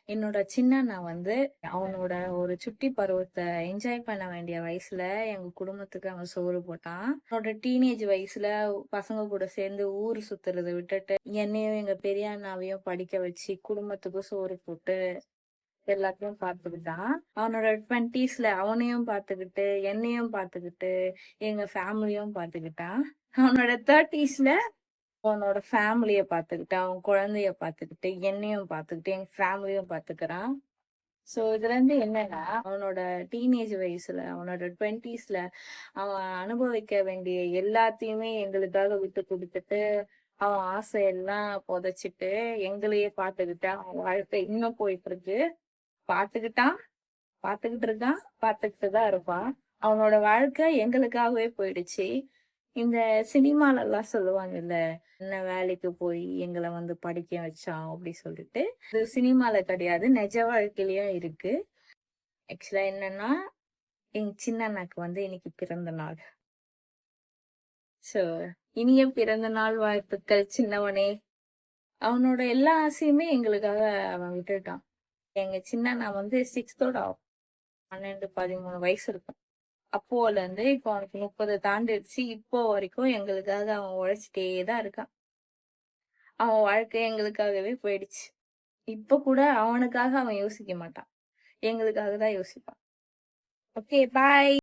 என்னோட சின்னண்ணா வந்து அவனோட ஒரு சுட்டி பருவத்தை என்ஜாய் பண்ண வேண்டிய வயசுல எங்க குடும்பத்துக்கு அவன் சோறு போட்டான். அவனோட டீனேஜ் வயசுல பசங்க கூட சேர்ந்து ஊர் சுத்துறதை விட்டுட்டு என்னையும் எங்க பெரிய அண்ணாவையும் படிக்க வச்சு குடும்பத்துக்கு சோறு போட்டு எல்லாத்தையும் பார்த்துக்கிட்டான். அவனோட 20ஸ்ல அவனையும் பார்த்துக்கிட்டு என்னையும் பார்த்துக்கிட்டு எங்க ஃபேமிலியும் பார்த்துக்கிட்டான். அவனோட 30ஸ்ல அவனோட ஃபேமிலிய பாத்துக்கிட்டு, அவன் குழந்தைய பாத்துக்கிட்டு, என்னையும் பாத்துக்கிட்டு, எங்க ஃபேமிலியும் பாத்துக்கிறான். சோ இதுல இருந்து என்னன்னா, அவனோட டீனேஜ் வயசுல, அவனோட 20ஸ்ல அவன் அனுபவிக்க வேண்டிய எல்லாத்தையுமே எங்களுக்காக விட்டு குடுத்துட்டு, அவன் ஆசையெல்லாம் புதைச்சிட்டு, எங்களையே பாத்துக்கிட்டு, அவன் வாழ்க்கை இன்னும் போயிட்டு இருக்கு. பாத்துக்கிட்டான், பாத்துக்கிட்டு இருக்கான், பாத்துக்கிட்டு தான் இருப்பான். அவனோட வாழ்க்கை எங்களுக்காகவே போயிடுச்சு. இந்த சினிமால எல்லாம் சொல்லுவாங்கல்ல, என்ன வேலைக்கு போய் எங்கள வந்து படிக்க வச்சான் அப்படி சொல்லிட்டு. இது சினிமால கிடையாது, நிஜ வாழ்க்கையிலயும் இருக்கு. ஆக்சுவலா என்னன்னா, எங்க சின்ன அண்ணாக்கு வந்து இன்னைக்கு பிறந்த நாள். சோ இனிய பிறந்த நாள் வாழ்த்துக்கள் சின்னவனே. அவனோட எல்லா ஆசையுமே எங்களுக்காக அவன் விட்டுட்டான். எங்க சின்ன அண்ணா வந்து 6தோட 12, 13 வயசு இருக்கும். அப்போல இருந்து இப்போ அவனுக்கு 30 தாண்டிடுச்சு. இப்போ வரைக்கும் எங்களுக்காக அவன் உழைச்சிட்டே தான் இருக்கான். அவன் வாழ்க்கை எங்களுக்காகவே போயிடுச்சு. இப்ப கூட அவனுக்காக அவன் யோசிக்க மாட்டான். எங்களுக்காக தான் யோசிப்பான். ஓகே, பாய்.